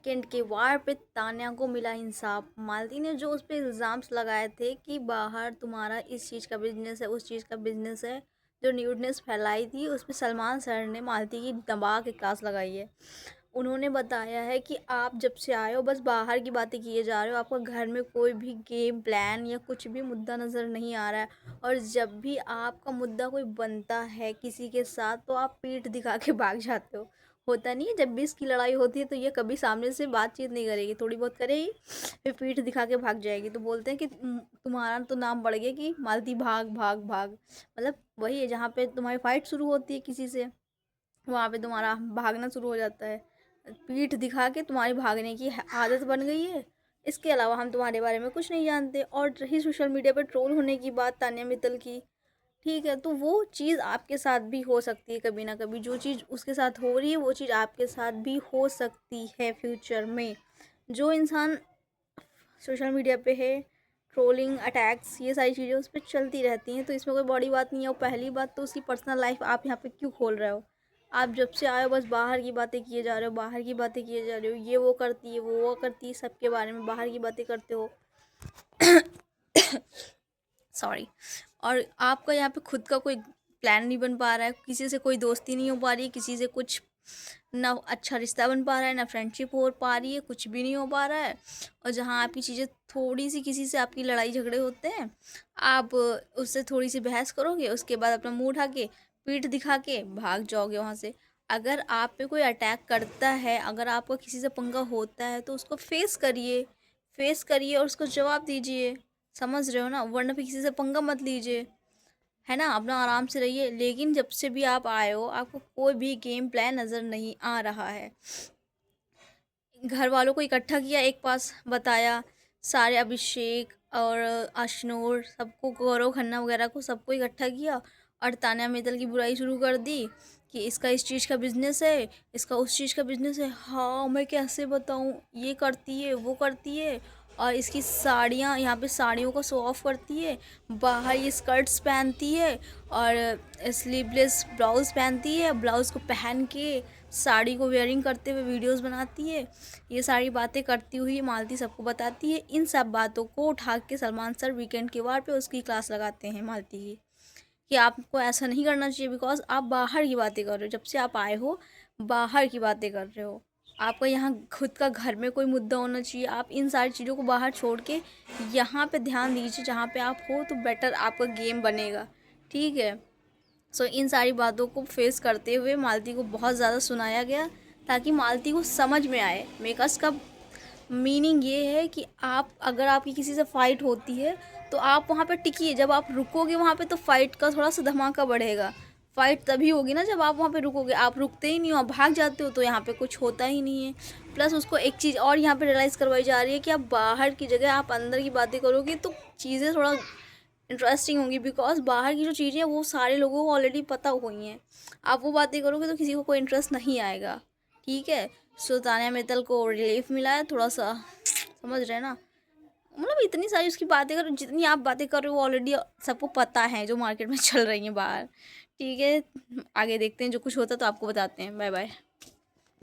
Weekend के वार पे तान्या को मिला इंसाफ। मालती ने जो उस पे इल्ज़ाम्स लगाए थे कि बाहर तुम्हारा इस चीज़ का बिजनेस है, उस चीज़ का बिजनेस है, जो न्यूडनेस फैलाई थी, उसमें सलमान सर ने मालती की दबा के क्लास लगाई है। उन्होंने बताया है कि आप जब से आए हो बस बाहर की बातें किए जा रहे हो, आपका घर में कोई भी गेम प्लान या कुछ भी मुद्दा नज़र नहीं आ रहा है, और जब भी आपका मुद्दा कोई बनता है किसी के साथ तो आप पीठ दिखा के भाग जाते हो। होता नहीं है, जब भी इसकी लड़ाई होती है तो ये कभी सामने से बातचीत नहीं करेगी, थोड़ी बहुत करेगी, फिर पीठ दिखा के भाग जाएगी। तो बोलते हैं कि तुम्हारा तो नाम बढ़ गया कि मालती भाग भाग भाग। मतलब वही है, जहाँ पे तुम्हारी फाइट शुरू होती है किसी से, वहाँ पे तुम्हारा भागना शुरू हो जाता है। पीठ दिखा के तुम्हारी भागने की आदत बन गई है। इसके अलावा हम तुम्हारे बारे में कुछ नहीं जानते। और रही सोशल मीडिया पर ट्रोल होने की बात तान्या मित्तल की, ठीक है, तो वो चीज़ आपके साथ भी हो सकती है कभी ना कभी। जो चीज़ उसके साथ हो रही है वो चीज़ आपके साथ भी हो सकती है फ्यूचर में। जो इंसान सोशल मीडिया पे है, ट्रोलिंग, अटैक्स, ये सारी चीज़ें उस पर चलती रहती हैं, तो इसमें कोई बड़ी बात नहीं है। और पहली बात तो उसकी पर्सनल लाइफ आप यहाँ पे क्यों खोल रहे हो? आप जब से आए हो बस बाहर की बातें किए जा रहे हो, बाहर की बातें किए जा रहे हो, ये वो करती है, वो करती है, सबके बारे में बाहर की बातें करते हो। सॉरी। और आपका यहाँ पे खुद का कोई प्लान नहीं बन पा रहा है, किसी से कोई दोस्ती नहीं हो पा रही है, किसी से कुछ ना अच्छा रिश्ता बन पा रहा है, ना फ्रेंडशिप हो पा रही है, कुछ भी नहीं हो पा रहा है। और जहाँ आपकी चीज़ें थोड़ी सी, किसी से आपकी लड़ाई झगड़े होते हैं, आप उससे थोड़ी सी बहस करोगे, उसके बाद अपना मुंह उठा के पीठ दिखा के भाग जाओगे वहाँ से। अगर आप पे कोई अटैक करता है, अगर आपको किसी से पंगा होता है तो उसको फेस करिए, फेस करिए और उसको जवाब दीजिए। समझ रहे हो ना? वरना फिर किसी से पंगा मत लीजिए, है ना? अपना आराम से रहिए। लेकिन जब से भी आप आए हो आपको कोई भी गेम प्लान नज़र नहीं आ रहा है। घर वालों को इकट्ठा किया, एक पास बताया, सारे अभिषेक और अशनूर सबको, गौरव खन्ना वगैरह को सबको इकट्ठा किया और तान्या मित्तल की बुराई शुरू कर दी कि इसका इस चीज़ का बिजनेस है, इसका उस चीज़ का बिजनेस है। हाँ, मैं कैसे बताऊँ, ये करती है, वो करती है, और इसकी साड़ियाँ, यहाँ पे साड़ियों को शो ऑफ करती है, बाहर ये स्कर्ट्स पहनती है और स्लीवलेस ब्लाउज़ पहनती है, ब्लाउज़ को पहन के साड़ी को वेयरिंग करते हुए वीडियोस बनाती है। ये सारी बातें करती हुई मालती सबको बताती है। इन सब बातों को उठा के सलमान सर वीकेंड के वार पे उसकी क्लास लगाते हैं मालती की, कि आपको ऐसा नहीं करना चाहिए, बिकॉज आप बाहर की बातें कर रहे हो, जब से आप आए हो बाहर की बातें कर रहे हो। आपका यहाँ खुद का घर में कोई मुद्दा होना चाहिए। आप इन सारी चीज़ों को बाहर छोड़ के यहाँ पे ध्यान दीजिए, जहाँ पे आप हो तो बेटर आपका गेम बनेगा, ठीक है? सो इन सारी बातों को फेस करते हुए मालती को बहुत ज़्यादा सुनाया गया, ताकि मालती को समझ में आए। मेकर्स का मीनिंग ये है कि आप, अगर आपकी किसी से फ़ाइट होती है तो आप वहाँ पे टिकिए। जब आप रुकोगे वहाँ पे तो फ़ाइट का थोड़ा सा धमाका बढ़ेगा। फ़ाइट तभी होगी ना जब आप वहाँ पे रुकोगे। आप रुकते ही नहीं हो, आप भाग जाते हो, तो यहाँ पे कुछ होता ही नहीं है। प्लस उसको एक चीज़ और यहाँ पे रियलाइज़ करवाई जा रही है कि आप बाहर की जगह आप अंदर की बातें करोगे तो चीज़ें थोड़ा इंटरेस्टिंग होंगी, बिकॉज बाहर की जो चीज़ें हैं वो सारे लोगों को ऑलरेडी पता हुई हैं। आप वो बातें करोगे तो किसी को कोई इंटरेस्ट नहीं आएगा, ठीक है? सो तान्या मित्तल को रिलीफ मिला है थोड़ा सा, समझ रहे हैं ना? मतलब इतनी सारी उसकी बातें करो, जितनी आप बातें कर रहे हो वो ऑलरेडी सबको पता है, जो मार्केट में चल रही हैं बाहर, ठीक है? आगे देखते हैं, जो कुछ होता है तो आपको बताते हैं। Bye bye.